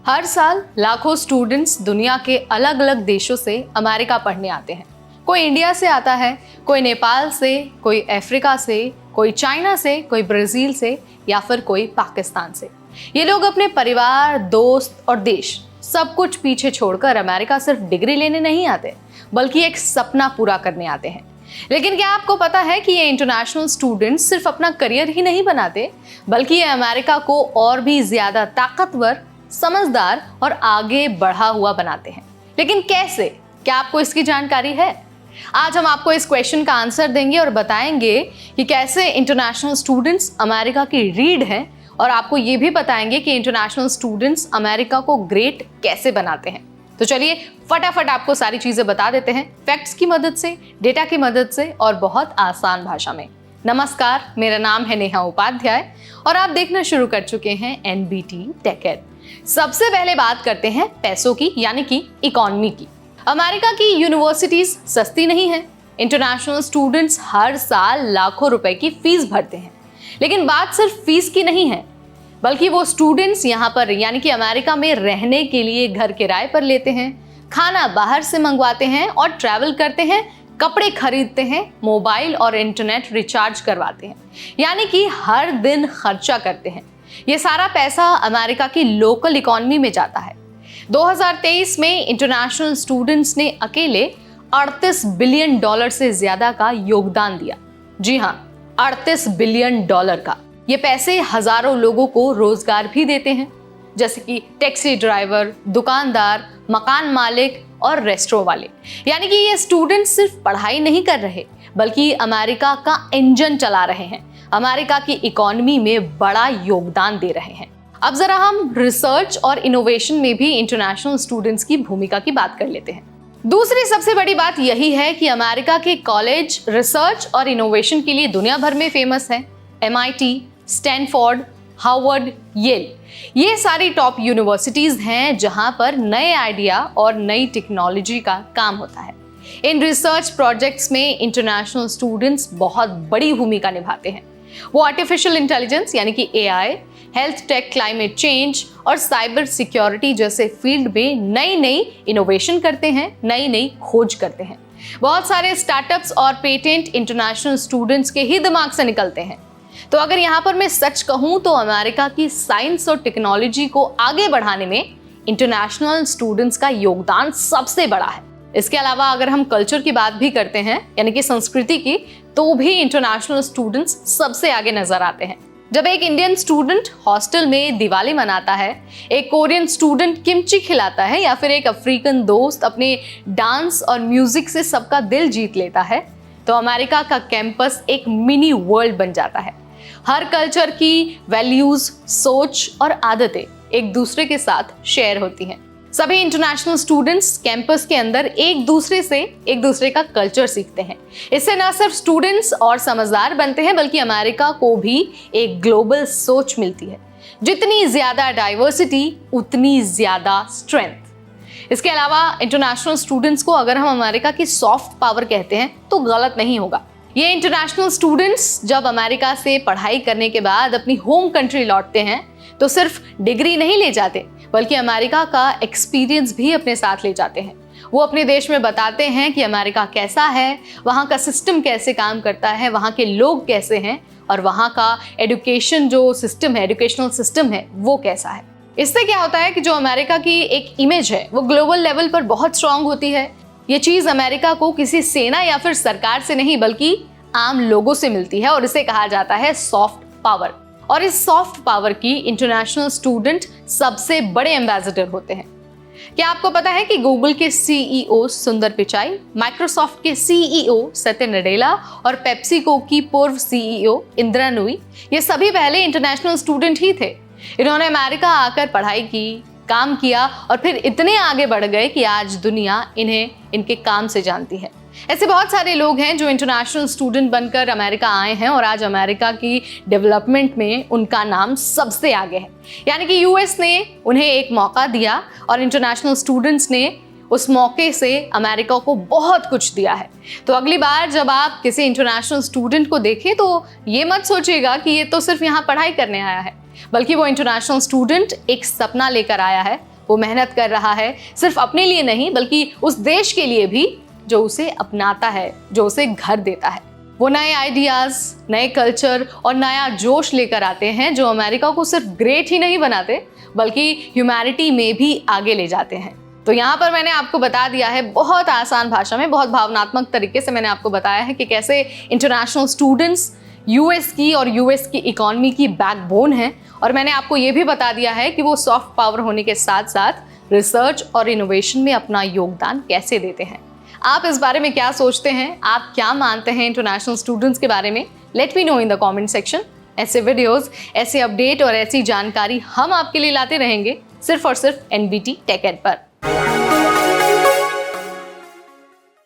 हर साल लाखों स्टूडेंट्स दुनिया के अलग अलग देशों से अमेरिका पढ़ने आते हैं। कोई इंडिया से आता है, कोई नेपाल से, कोई अफ्रीका से, कोई चाइना से, कोई ब्राजील से या फिर कोई पाकिस्तान से। ये लोग अपने परिवार, दोस्त और देश सब कुछ पीछे छोड़कर अमेरिका सिर्फ डिग्री लेने नहीं आते, बल्कि एक सपना पूरा करने आते हैं। लेकिन क्या आपको पता है कि ये इंटरनेशनल स्टूडेंट्स सिर्फ अपना करियर ही नहीं बनाते, बल्कि ये अमेरिका को और भी ज्यादा ताकतवर, समझदार और आगे बढ़ा हुआ बनाते हैं। लेकिन कैसे? क्या आपको इसकी जानकारी है? आज हम आपको इस क्वेश्चन का आंसर देंगे और बताएंगे कि कैसे इंटरनेशनल स्टूडेंट्स अमेरिका की रीढ़ हैं, और आपको ये भी बताएंगे कि इंटरनेशनल स्टूडेंट्स अमेरिका को ग्रेट कैसे बनाते हैं। तो चलिए फटाफट आपको सारी चीजें बता देते हैं, फैक्ट्स की मदद से, डेटा की मदद से और बहुत आसान भाषा में। नमस्कार, मेरा नाम है नेहा उपाध्याय और आप देखना शुरू कर चुके हैं NBT टेक। सबसे पहले बात करते हैं पैसों की, यानी कि इकोनॉमी की। अमेरिका की यूनिवर्सिटीज सस्ती नहीं है। इंटरनेशनल स्टूडेंट्स हर साल लाखों रुपए की फीस भरते हैं। लेकिन बात सिर्फ फीस की नहीं है, बल्कि वो स्टूडेंट्स यहाँ पर यानी कि अमेरिका में रहने के लिए घर किराए पर लेते हैं, खाना बाहर से मंगवाते हैं और ट्रैवल करते हैं, कपड़े खरीदते हैं, मोबाइल और इंटरनेट रिचार्ज करवाते हैं, यानी कि हर दिन खर्चा करते हैं। ये सारा पैसा अमेरिका की लोकल इकोनॉमी में जाता है। 2023 में इंटरनेशनल स्टूडेंट्स ने अकेले $38 बिलियन से ज्यादा का योगदान दिया। जी हाँ, $38 बिलियन का। ये पैसे हजारों लोगों को रोजगार भी देते हैं, जैसे कि टैक्सी ड्राइवर, दुकानदार, मकान मालिक और रेस्टोरेंट वाले। यानी कि ये स्टूडेंट्स सिर्फ पढ़ाई नहीं कर रहे, बल्कि अमेरिका का इंजन चला रहे हैं, अमेरिका की इकोनॉमी में बड़ा योगदान दे रहे हैं। अब जरा हम रिसर्च और इनोवेशन में भी इंटरनेशनल स्टूडेंट्स की भूमिका की बात कर लेते हैं। दूसरी सबसे बड़ी बात यही है कि अमेरिका के कॉलेज रिसर्च और इनोवेशन के लिए दुनिया भर में फेमस है। MIT, स्टैनफोर्ड, हार्वर्ड, येल, ये सारी टॉप यूनिवर्सिटीज हैं जहां पर नए आइडिया और नई टेक्नोलॉजी का काम होता है। इन रिसर्च प्रोजेक्ट्स में इंटरनेशनल स्टूडेंट्स बहुत बड़ी भूमिका निभाते हैं। वो आर्टिफिशियल इंटेलिजेंस यानी कि AI, health take, climate change और साइबर सिक्योरिटी जैसे फील्ड में नई नई इनोवेशन करते हैं, नई नई खोज करते हैं। बहुत सारे स्टार्टअप्स और पेटेंट इंटरनेशनल स्टूडेंट्स के ही दिमाग से निकलते हैं। तो अगर यहाँ पर मैं सच कहूँ तो अमेरिका की साइंस और टेक्नोलॉजी को आगे बढ़ाने में इंटरनेशनल स्टूडेंट्स का योगदान सबसे बड़ा है। इसके अलावा अगर हम कल्चर की बात भी करते हैं, यानी कि संस्कृति की, तो भी इंटरनेशनल स्टूडेंट्स सबसे आगे नजर आते हैं। जब एक इंडियन स्टूडेंट हॉस्टल में दिवाली मनाता है, एक कोरियन स्टूडेंट किमची खिलाता है या फिर एक अफ्रीकन दोस्त अपने डांस और म्यूजिक से सबका दिल जीत लेता है, तो अमेरिका का कैंपस एक मिनी वर्ल्ड बन जाता है। हर कल्चर की वैल्यूज, सोच और आदतें एक दूसरे के साथ शेयर होती हैं। सभी इंटरनेशनल स्टूडेंट्स कैंपस के अंदर एक दूसरे का कल्चर सीखते हैं। इससे न सिर्फ स्टूडेंट्स और समझदार बनते हैं, बल्कि अमेरिका को भी एक ग्लोबल सोच मिलती है। जितनी ज्यादा डाइवर्सिटी, उतनी ज्यादा स्ट्रेंथ। इसके अलावा इंटरनेशनल स्टूडेंट्स को अगर हम अमेरिका की सॉफ्ट पावर कहते हैं तो गलत नहीं होगा। ये इंटरनेशनल स्टूडेंट्स जब अमेरिका से पढ़ाई करने के बाद अपनी होम कंट्री लौटते हैं तो सिर्फ डिग्री नहीं ले जाते, बल्कि अमेरिका का एक्सपीरियंस भी अपने साथ ले जाते हैं। वो अपने देश में बताते हैं कि अमेरिका कैसा है, वहाँ का सिस्टम कैसे काम करता है, वहाँ के लोग कैसे हैं और वहाँ का एजुकेशनल सिस्टम है वो कैसा है। इससे क्या होता है कि जो अमेरिका की एक इमेज है वो ग्लोबल लेवल पर बहुत स्ट्रांग होती है। ये चीज अमेरिका को किसी सेना या फिर सरकार से नहीं, बल्कि आम लोगों से मिलती है और इसे कहा जाता है सॉफ्ट पावर। और इस सॉफ्ट पावर की इंटरनेशनल स्टूडेंट सबसे बड़े एम्बेसडर होते हैं। क्या आपको पता है कि गूगल के CEO सुंदर पिचाई, माइक्रोसॉफ्ट के CEO सत्य नडेला और पेप्सिको की पूर्व CEO इंदिरा नुई, ये सभी पहले इंटरनेशनल स्टूडेंट ही थे। इन्होंने अमेरिका आकर पढ़ाई की, काम किया और फिर इतने आगे बढ़ गए कि आज दुनिया इन्हें इनके काम से जानती है। ऐसे बहुत सारे लोग हैं जो इंटरनेशनल स्टूडेंट बनकर अमेरिका आए हैं और आज अमेरिका की डेवलपमेंट में उनका नाम सबसे आगे है। यानी कि US ने उन्हें एक मौका दिया और इंटरनेशनल स्टूडेंट्स ने उस मौके से अमेरिका को बहुत कुछ दिया है। तो अगली बार जब आप किसी इंटरनेशनल स्टूडेंट को देखें तो ये मत सोचिएगा कि ये तो सिर्फ यहाँ पढ़ाई करने आया है, बल्कि वो इंटरनेशनल स्टूडेंट एक सपना लेकर आया है, वो मेहनत कर रहा है, सिर्फ अपने लिए नहीं बल्कि उस देश के लिए भी जो उसे अपनाता है, जो उसे घर देता है। वो नए आइडियाज, नए कल्चर और नया जोश लेकर आते हैं जो अमेरिका को सिर्फ ग्रेट ही नहीं बनाते बल्कि ह्यूमैनिटी में भी आगे ले जाते हैं। तो यहाँ पर मैंने आपको बता दिया है बहुत आसान भाषा में, बहुत भावनात्मक तरीके से मैंने आपको बताया है कि कैसे इंटरनेशनल स्टूडेंट्स यूएस की और यूएस की इकॉनमी की बैकबोन है। और मैंने आपको ये भी बता दिया है कि वो सॉफ्ट पावर होने के साथ साथ रिसर्च और इनोवेशन में अपना योगदान कैसे देते हैं। आप इस बारे में क्या सोचते हैं? आप क्या मानते हैं इंटरनेशनल स्टूडेंट्स के बारे में? Let me know in the comment section. ऐसे वीडियोस, ऐसे अपडेट और ऐसी जानकारी हम आपके लिए लाते रहेंगे सिर्फ और सिर्फ एनबीटी टेक एड पर।